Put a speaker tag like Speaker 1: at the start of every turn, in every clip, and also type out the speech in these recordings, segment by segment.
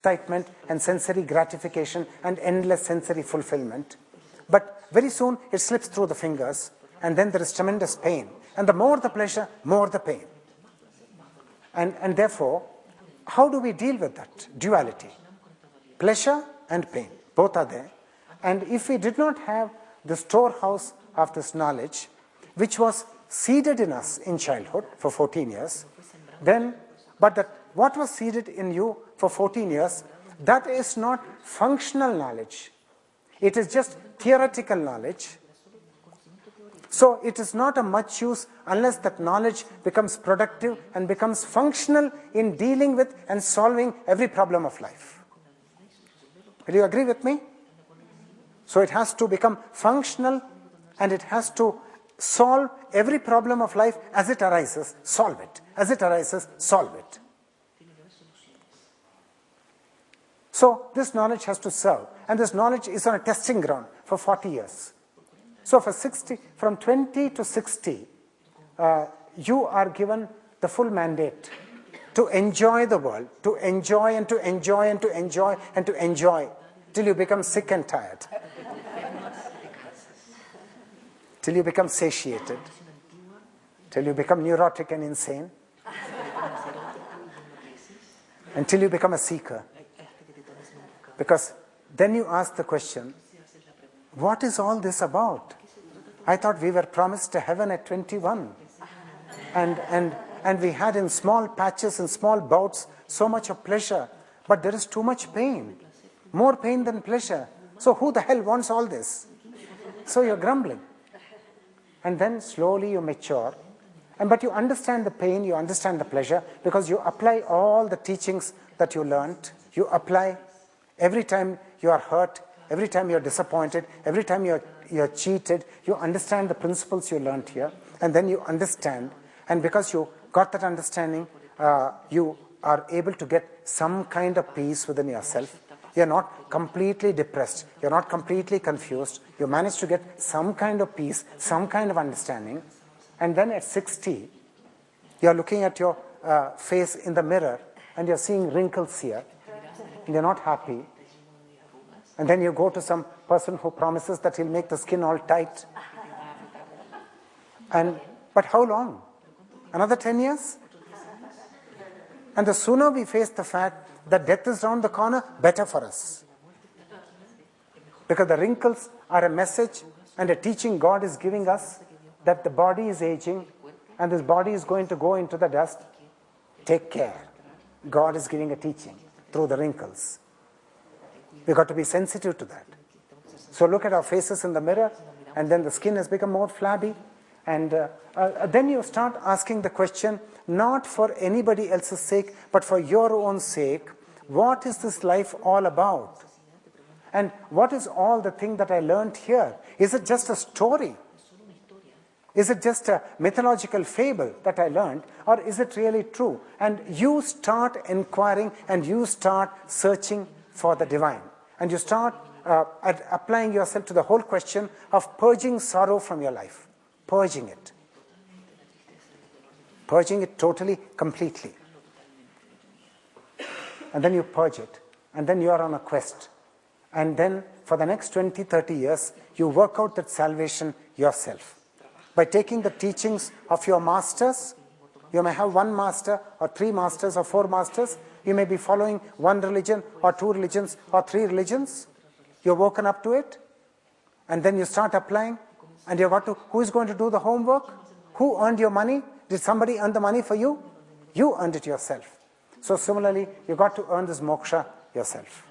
Speaker 1: excitement and sensory gratification and endless sensory fulfillment. But very soon it slips through the fingers, and then there is tremendous pain. And the more the pleasure, more the pain. And therefore, how do we deal with that duality? Pleasure and pain, both are there. And if we did not have the storehouse of this knowledge, which was seeded in us in childhood for 14 years, then, what was seeded in you for 14 years, that is not functional knowledge. It is just theoretical knowledge. So it is not of much use unless that knowledge becomes productive and becomes functional in dealing with and solving every problem of life. Will you agree with me? So it has to become functional, and it has to solve every problem of life as it arises, solve it. As it arises, solve it. So this knowledge has to serve, and this knowledge is on a testing ground for 40 years. So from 20 to 60, you are given the full mandate to enjoy the world, to enjoy and to enjoy and to enjoy and to enjoy till you become sick and tired. Till you become satiated, till you become neurotic and insane, until you become a seeker. Because then you ask the question, what is all this about? I thought we were promised a heaven at 21. And we had in small patches and small bouts so much of pleasure, but there is too much pain. More pain than pleasure. So who the hell wants all this? So you're grumbling. And then slowly you mature. But you understand the pain, you understand the pleasure, because you apply all the teachings that you learnt. You apply every time you are hurt, every time you're disappointed, every time you're cheated, you understand the principles you learnt here. And then you understand. And because you got that understanding, you are able to get some kind of peace within yourself. You're not completely depressed. You're not completely confused. You manage to get some kind of peace, some kind of understanding. And then at 60, you're looking at your face in the mirror and you're seeing wrinkles here. And you're not happy. And then you go to some person who promises that he'll make the skin all tight. But how long? Another 10 years? And the sooner we face the fact that death is around the corner, better for us. Because the wrinkles are a message and a teaching God is giving us that the body is aging and this body is going to go into the dust. Take care. God is giving a teaching through the wrinkles. We've got to be sensitive to that. So look at our faces in the mirror, and then the skin has become more flabby. And then you start asking the question, not for anybody else's sake, but for your own sake, what is this life all about? And what is all the thing that I learned here? Is it just a story? Is it just a mythological fable that I learned? Or is it really true? And you start inquiring and you start searching for the divine. And you start applying yourself to the whole question of purging sorrow from your life. Purging it. Purging it totally, completely. And then you purge it. And then you are on a quest. And then for the next 20, 30 years, you work out that salvation yourself. By taking the teachings of your masters, you may have one master or three masters or four masters. You may be following one religion or two religions or three religions. You're woken up to it. And then you start applying. And you've got to, who is going to do the homework? Who earned your money? Did somebody earn the money for you? You earned it yourself. So similarly, you got to earn this moksha yourself.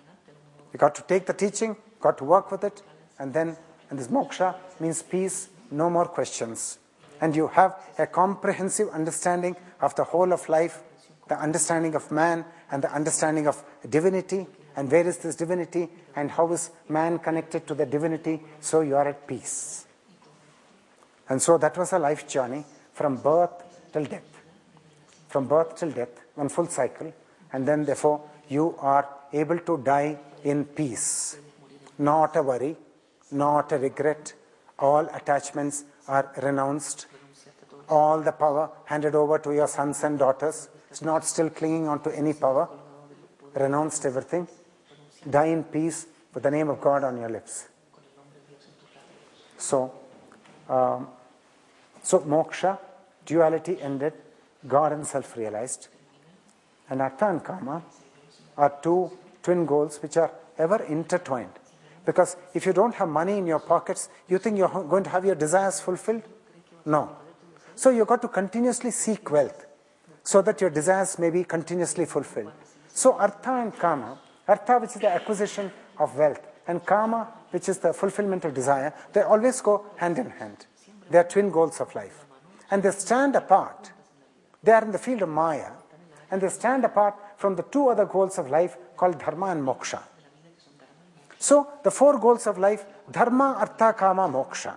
Speaker 1: You got to take the teaching, got to work with it, and this moksha means peace, no more questions. And you have a comprehensive understanding of the whole of life, the understanding of man, and the understanding of divinity, and where is this divinity, and how is man connected to the divinity, so you are at peace. And so that was a life journey from birth till death. From birth till death, one full cycle, and then therefore you are able to die in peace. Not a worry, not a regret. All attachments are renounced. All the power handed over to your sons and daughters. It's not still clinging on to any power. renounced everything, die in peace with the name of God on your lips. So moksha, duality ended, God and self realized. And Artha and Kama are two twin goals which are ever intertwined. Because if you don't have money in your pockets, you think you're going to have your desires fulfilled? No. So you've got to continuously seek wealth so that your desires may be continuously fulfilled. So Artha and Kama, Artha which is the acquisition of wealth, and Kama which is the fulfillment of desire, they always go hand in hand. They are twin goals of life. And they stand apart. They are in the field of Maya, and they stand apart from the two other goals of life called Dharma and Moksha. So, the four goals of life, Dharma, Artha, Kama, Moksha.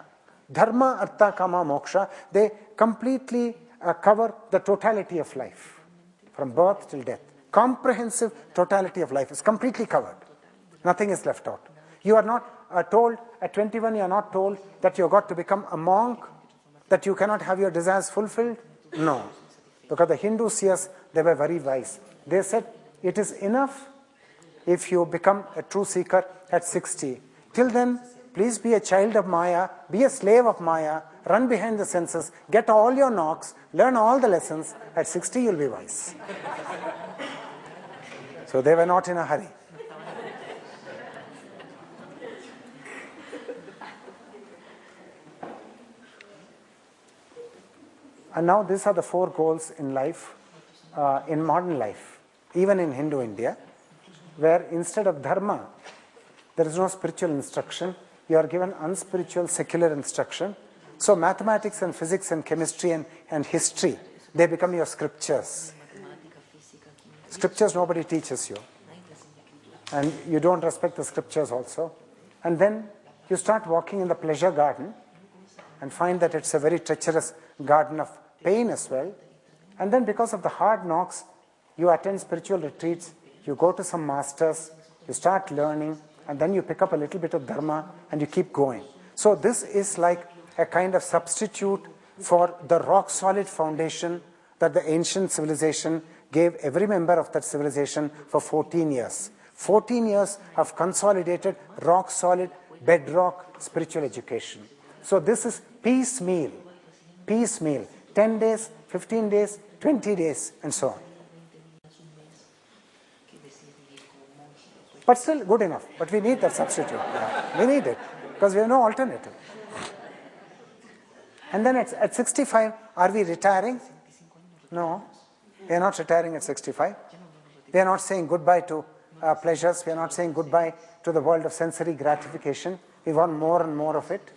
Speaker 1: Dharma, Artha, Kama, Moksha, they completely cover the totality of life, from birth till death. Comprehensive totality of life is completely covered. Nothing is left out. You are not told, at 21 you are not told that you have got to become a monk, that you cannot have your desires fulfilled. No. Because the Hindu seers, they were very wise. They said, it is enough if you become a true seeker at 60. Till then, please be a child of Maya, be a slave of Maya, run behind the senses, get all your knocks, learn all the lessons. At 60, you'll be wise. So they were not in a hurry. And now these are the four goals in life, in modern life, even in Hindu India, where instead of dharma, there is no spiritual instruction. You are given unspiritual, secular instruction. So mathematics and physics and chemistry and history, they become your scriptures. Scriptures nobody teaches you. And you don't respect the scriptures also. And then you start walking in the pleasure garden and find that it's a very treacherous garden of pain as well. And then because of the hard knocks, you attend spiritual retreats, you go to some masters, you start learning, and then you pick up a little bit of dharma and you keep going. So this is like a kind of substitute for the rock-solid foundation that the ancient civilization gave every member of that civilization for 14 years. 14 years of consolidated, rock-solid, bedrock spiritual education. So this is piecemeal. 10 days, 15 days, 20 days, and so on. But still good enough. But we need that substitute. Yeah. We need it because we have no alternative. And then at 65, are we retiring? No. We are not retiring at 65. We are not saying goodbye to pleasures. We are not saying goodbye to the world of sensory gratification. We want more and more of it.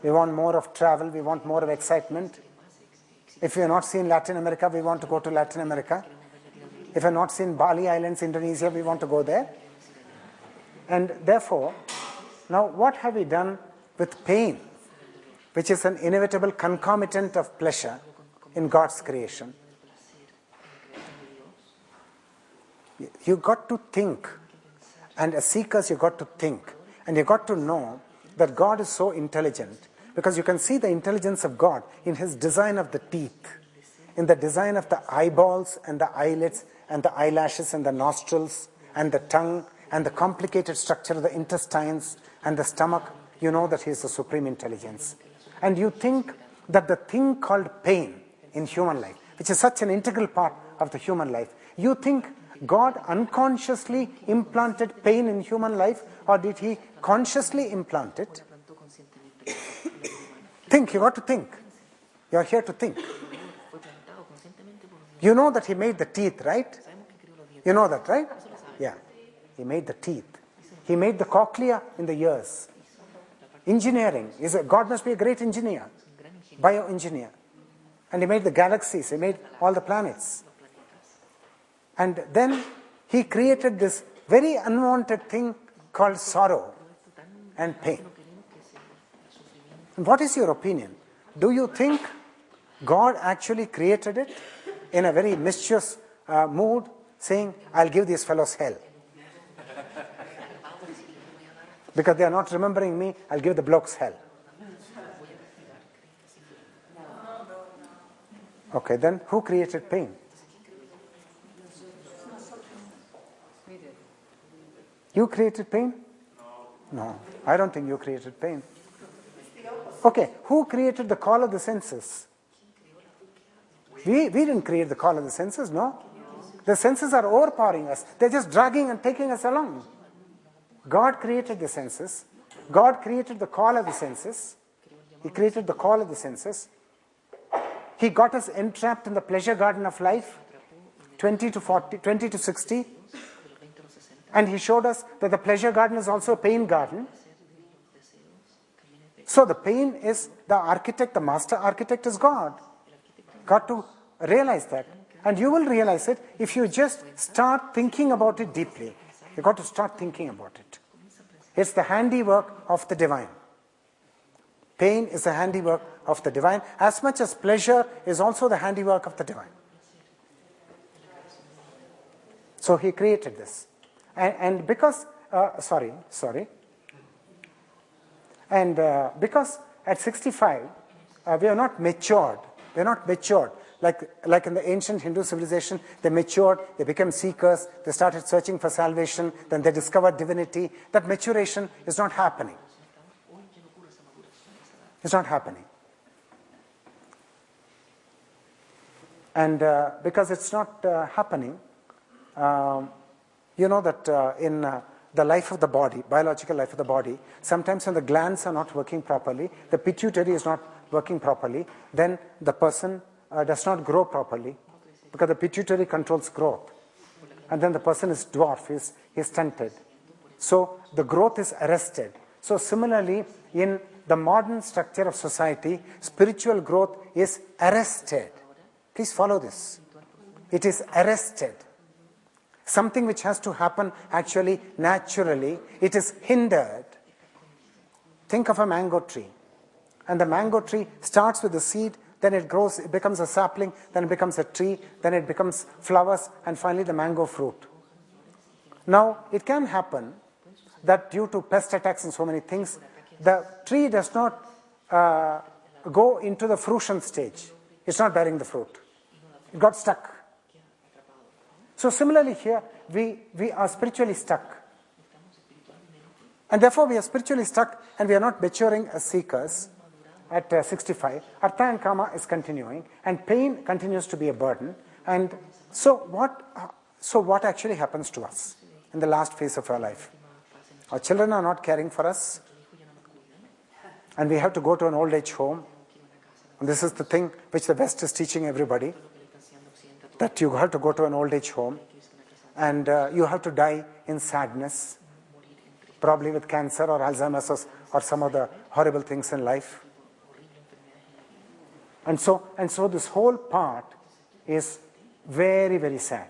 Speaker 1: We want more of travel. We want more of excitement. If we have not seen Latin America, we want to go to Latin America. If we have not seen Bali Islands, Indonesia, we want to go there. And therefore, now what have we done with pain, which is an inevitable concomitant of pleasure in God's creation? You got to think, and as seekers you got to think, and you got to know that God is so intelligent, because you can see the intelligence of God in His design of the teeth, in the design of the eyeballs and the eyelids and the eyelashes and the nostrils and the tongue and the complicated structure of the intestines and the stomach. You know that He is the supreme intelligence. And you think that the thing called pain in human life, which is such an integral part of the human life, you think God unconsciously implanted pain in human life, or did He consciously implant it? Think, you got to think. You are here to think. You know that He made the teeth, right? You know that, right? Yeah. He made the teeth. He made the cochlea in the ears. Engineering. God must be a great engineer. Bioengineer. And He made the galaxies. He made all the planets. And then He created this very unwanted thing called sorrow and pain. And what is your opinion? Do you think God actually created it in a very mischievous mood, saying, I'll give these fellows hell? Because they are not remembering me, I'll give the blokes hell. Okay, then who created pain? You created pain? No, I don't think you created pain. Okay, who created the call of the senses? We didn't create the call of the senses, no? The senses are overpowering us. They're just dragging and taking us along. God created the senses. God created the call of the senses. He created the call of the senses. He got us entrapped in the pleasure garden of life, 20 to 60. And he showed us that the pleasure garden is also a pain garden. So the pain is the architect, the master architect is God. Got to realize that. And you will realize it if you just start thinking about it deeply. You've got to start thinking about it. It's the handiwork of the divine. Pain is the handiwork of the divine, as much as pleasure is also the handiwork of the divine. So he created this. And because, And because at 65, we are not matured. We're not matured. Like in the ancient Hindu civilization, they matured, they became seekers, they started searching for salvation, then they discovered divinity. That maturation is not happening. It's not happening. And because it's not happening, you know that in the life of the body, biological life of the body, sometimes when the glands are not working properly, the pituitary is not working properly, then the person does not grow properly because the pituitary controls growth. And then the person is dwarf, is stunted. So the growth is arrested. So similarly, in the modern structure of society, spiritual growth is arrested. Please follow this. It is arrested. Something which has to happen actually naturally, it is hindered. Think of a mango tree. And the mango tree starts with the seed, then it grows, it becomes a sapling, then it becomes a tree, then it becomes flowers, and finally the mango fruit. Now, it can happen that due to pest attacks and so many things, the tree does not go into the fruition stage. It's not bearing the fruit. It got stuck. So similarly here, we are spiritually stuck. And therefore we are spiritually stuck and we are not maturing as seekers at 65. Artha and Kama is continuing and pain continues to be a burden. And so what actually happens to us in the last phase of our life? Our children are not caring for us and we have to go to an old age home. And this is the thing which the West is teaching everybody, that you have to go to an old age home and you have to die in sadness, probably with cancer or Alzheimer's or some of the horrible things in life. And so this whole part is very, very sad.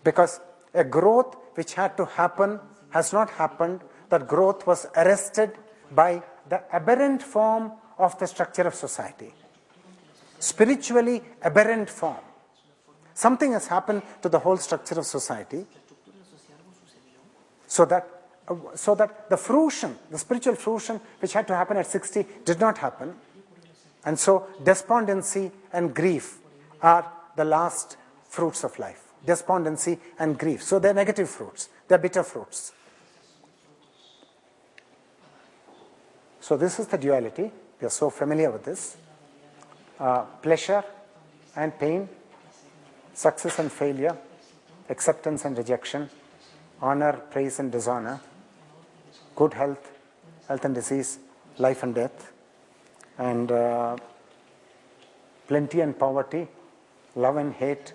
Speaker 1: Because a growth which had to happen has not happened. That growth was arrested by the aberrant form of the structure of society. Spiritually aberrant form. Something has happened to the whole structure of society so that the fruition, the spiritual fruition which had to happen at 60 did not happen. And so despondency and grief are the last fruits of life. Despondency and grief. So they're negative fruits. They're bitter fruits. So this is the duality. We are so familiar with this. Pleasure and pain, success and failure, acceptance and rejection, honor, praise and dishonor, good health, health and disease, life and death, and plenty and poverty, love and hate,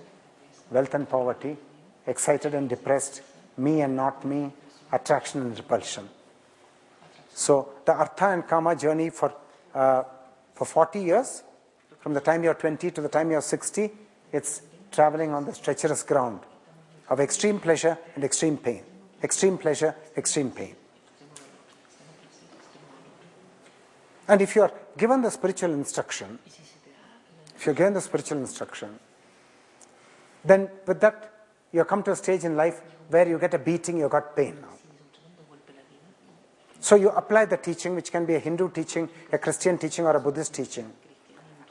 Speaker 1: wealth and poverty, excited and depressed, me and not me, attraction and repulsion. So the Artha and Kama journey for 40 years, from the time you're 20 to the time you're 60, it's traveling on this treacherous ground of extreme pleasure and extreme pain. Extreme pleasure, extreme pain. And if you're given the spiritual instruction, then with that, you come to a stage in life where you get a beating, you got pain now. So you apply the teaching, which can be a Hindu teaching, a Christian teaching, or a Buddhist teaching.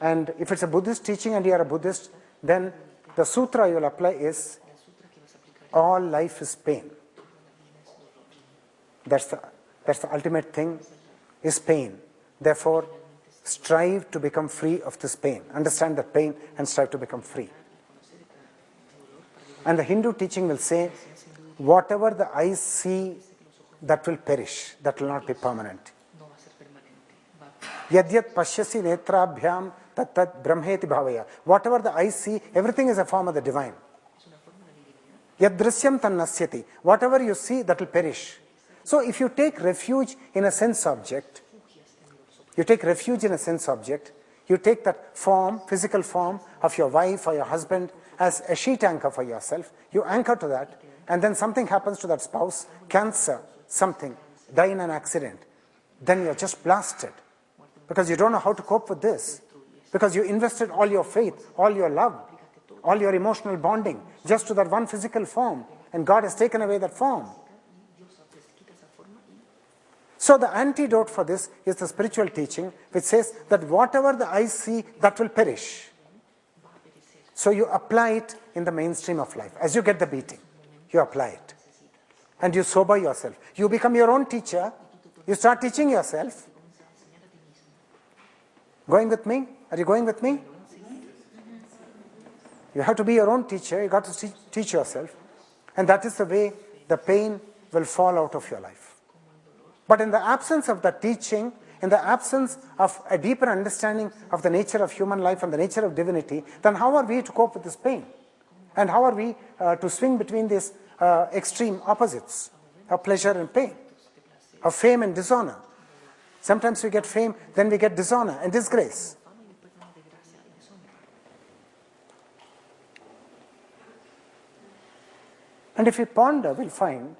Speaker 1: And if it's a Buddhist teaching and you are a Buddhist, then the sutra you will apply is, all life is pain. That's the ultimate thing, is pain. Therefore, strive to become free of this pain. Understand that pain and strive to become free. And the Hindu teaching will say, whatever the eyes see, that will perish, that will not be permanent. Yadyat pashyasi netrabhyam tat tat brahmeti bhavaya. Whatever the eyes see, everything is a form of the divine. Yadrisyam tannasyati. Whatever you see, that will perish. So if you take refuge in a sense object, you take that form, physical form of your wife or your husband as a sheet anchor for yourself, you anchor to that, and then something happens to that spouse, cancer, something, die in an accident, then you're just blasted. Because you don't know how to cope with this. Because you invested all your faith, all your love, all your emotional bonding just to that one physical form, and God has taken away that form. So the antidote for this is the spiritual teaching, which says that whatever the eyes see, that will perish. So you apply it in the mainstream of life. As you get the beating, you apply it. And you sober yourself. You become your own teacher. You start teaching yourself. Going with me? Are you going with me? You have to be your own teacher. You got to teach yourself. And that is the way the pain will fall out of your life. But in the absence of the teaching, in the absence of a deeper understanding of the nature of human life and the nature of divinity, then how are we to cope with this pain? And how are we to swing between these extreme opposites of pleasure and pain, of fame and dishonor? Sometimes we get fame, then we get dishonor and disgrace. And if we ponder, we'll find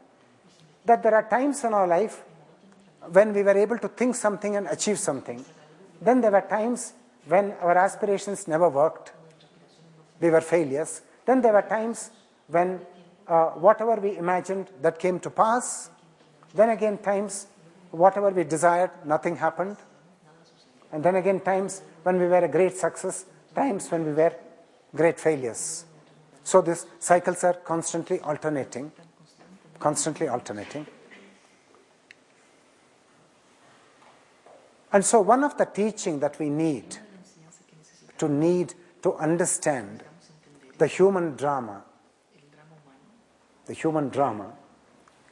Speaker 1: that there are times in our life when we were able to think something and achieve something. Then there were times when our aspirations never worked. We were failures. Then there were times when whatever we imagined, that came to pass. Then again times, whatever we desired, nothing happened. And then again times when we were a great success, times when we were great failures. So these cycles are constantly alternating. And so one of the teaching that we need to understand the human drama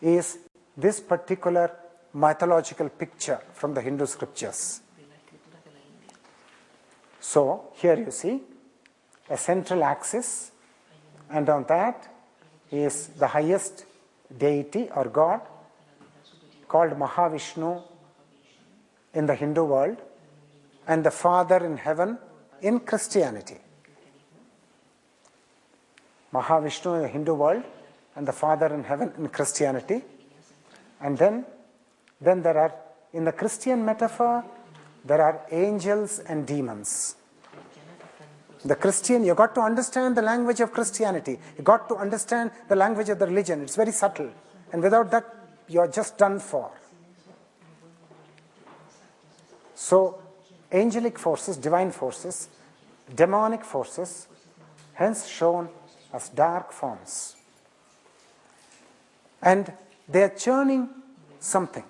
Speaker 1: is this particular mythological picture from the Hindu scriptures. So here you see a central axis, and on that is the highest deity or god called Mahavishnu in the Hindu world, and the Father in heaven in Christianity. Mahavishnu in the Hindu world and the Father in heaven in Christianity. And then there are, in the Christian metaphor, there are angels and demons. The Christian, you got to understand the language of Christianity. You got to understand the language of the religion. It's very subtle. And without that, you're just done for. So, angelic forces, divine forces, demonic forces, hence shown as dark forms. And they are churning something.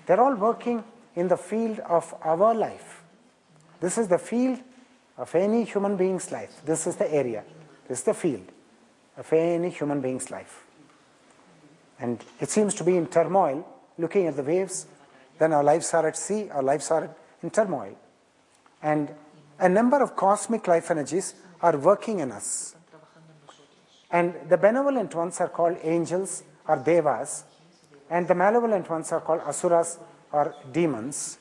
Speaker 1: They're all working in the field of our life. This is the field of any human being's life. This is the area. This is the field of any human being's life. And it seems to be in turmoil, looking at the waves. Then our lives are at sea, our lives are in turmoil. And a number of cosmic life energies are working in us. And the benevolent ones are called angels or devas, and the malevolent ones are called asuras or demons.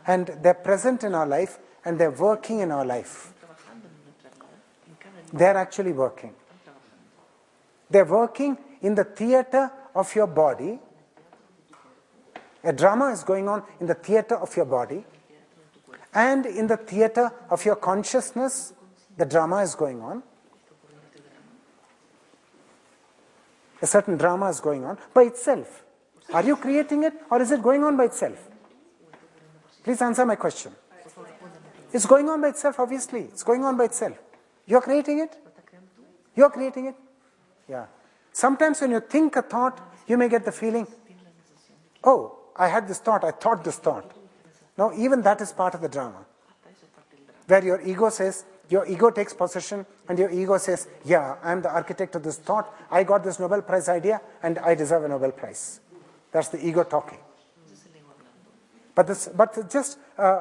Speaker 1: And they're present in our life, and they're working in our life. They're actually working. They're working in the theater of your body. A drama is going on in the theater of your body, and in the theater of your consciousness, the drama is going on. A certain drama is going on by itself. Are you creating it, or is it going on by itself? Please answer my question. It's going on by itself, obviously. It's going on by itself. You're creating it? You're creating it? Yeah. Sometimes when you think a thought, you may get the feeling, Oh, I had this thought, I thought this thought. Now, even that is part of the drama. Where your ego takes possession and your ego says, yeah, I'm the architect of this thought, I got this Nobel Prize idea and I deserve a Nobel Prize. That's the ego talking. But just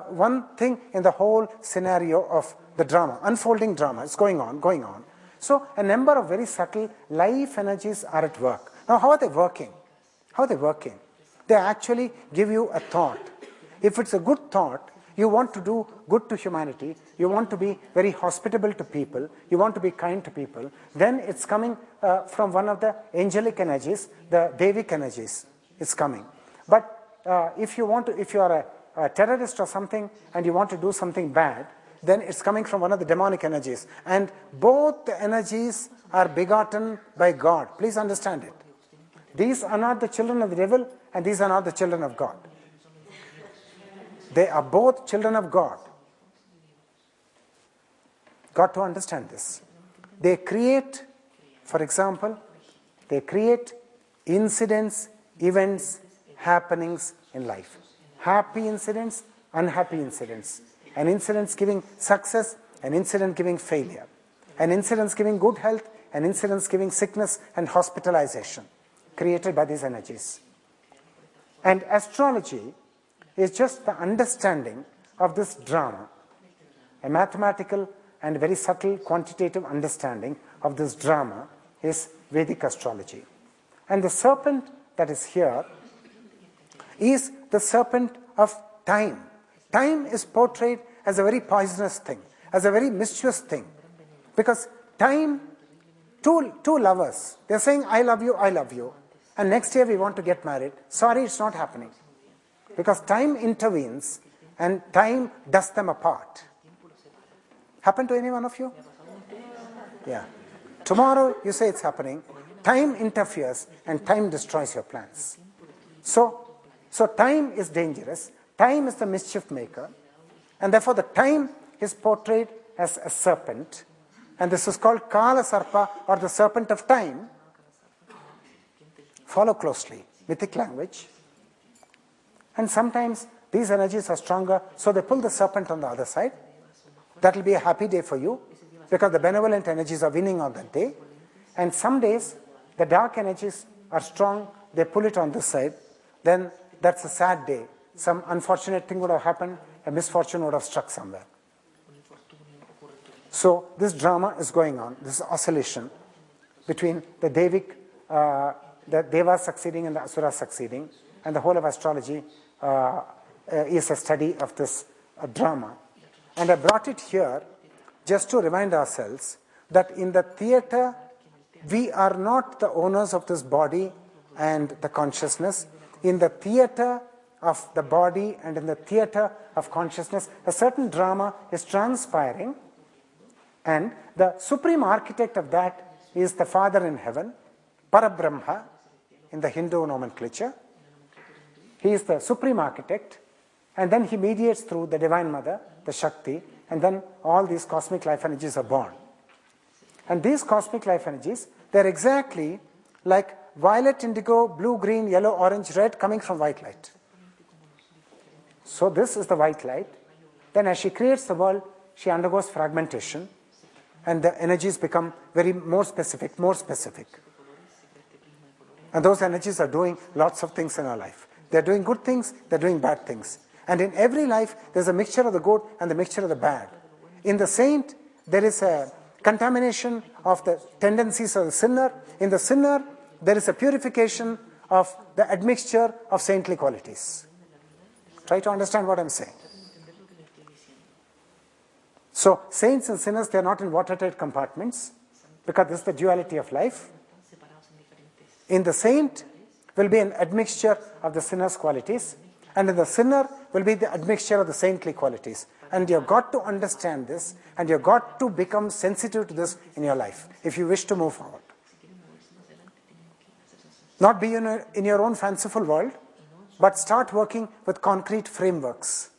Speaker 1: one thing in the whole scenario of the drama, unfolding drama, is going on. So a number of very subtle life energies are at work. Now, how are they working? They actually give you a thought. If it's a good thought, you want to do good to humanity, you want to be very hospitable to people, you want to be kind to people, then it's coming from one of the angelic energies, the Devic energies. It's coming. But if you are a terrorist or something and you want to do something bad, then it's coming from one of the demonic energies. And both the energies are begotten by God. Please understand it. These are not the children of the devil and these are not the children of God. They are both children of God. Got to understand this. They create, for example, incidents, events, happenings in life. Happy incidents, unhappy incidents. An incident giving success, an incident giving failure. An incident giving good health, an incident giving sickness and hospitalization, created by these energies. And astrology is just the understanding of this drama, a mathematical and very subtle quantitative understanding of this drama is Vedic astrology. And the serpent that is here is the serpent of time. Time is portrayed as a very poisonous thing, as a very mischievous thing. Because time, two lovers, they're saying, I love you, and next year we want to get married. Sorry, it's not happening. Because time intervenes and time does them apart. Happen to any one of you? Yeah. Tomorrow you say it's happening. Time interferes and time destroys your plans. So time is dangerous. Time is the mischief maker. And therefore the time is portrayed as a serpent. And this is called Kala Sarpa, or the serpent of time. Follow closely. Mythic language. And sometimes these energies are stronger, so they pull the serpent on the other side. That will be a happy day for you, because the benevolent energies are winning on that day. And some days, the dark energies are strong, they pull it on this side. Then that's a sad day. Some unfortunate thing would have happened, a misfortune would have struck somewhere. So this drama is going on, this oscillation between the Devic, the Devas succeeding and the Asuras succeeding, and the whole of astrology is a study of this drama. And I brought it here just to remind ourselves that in the theatre, we are not the owners of this body and the consciousness. In the theatre of the body and in the theatre of consciousness, a certain drama is transpiring, and the supreme architect of that is the Father in heaven, Parabrahma, in the Hindu nomenclature. He is the supreme architect, and then he mediates through the Divine Mother, the Shakti, and then all these cosmic life energies are born. And these cosmic life energies, they're exactly like violet, indigo, blue, green, yellow, orange, red coming from white light. So this is the white light. Then as she creates the world, she undergoes fragmentation, and the energies become more specific. And those energies are doing lots of things in our life. They're doing good things, they're doing bad things. And in every life, there's a mixture of the good and the mixture of the bad. In the saint, there is a contamination of the tendencies of the sinner. In the sinner, there is a purification of the admixture of saintly qualities. Try to understand what I'm saying. So, saints and sinners, they're not in watertight compartments, because this is the duality of life. In the saint will be an admixture of the sinner's qualities, and in the sinner will be the admixture of the saintly qualities. And you've got to understand this, and you've got to become sensitive to this in your life, if you wish to move forward. Not be in your own fanciful world, but start working with concrete frameworks.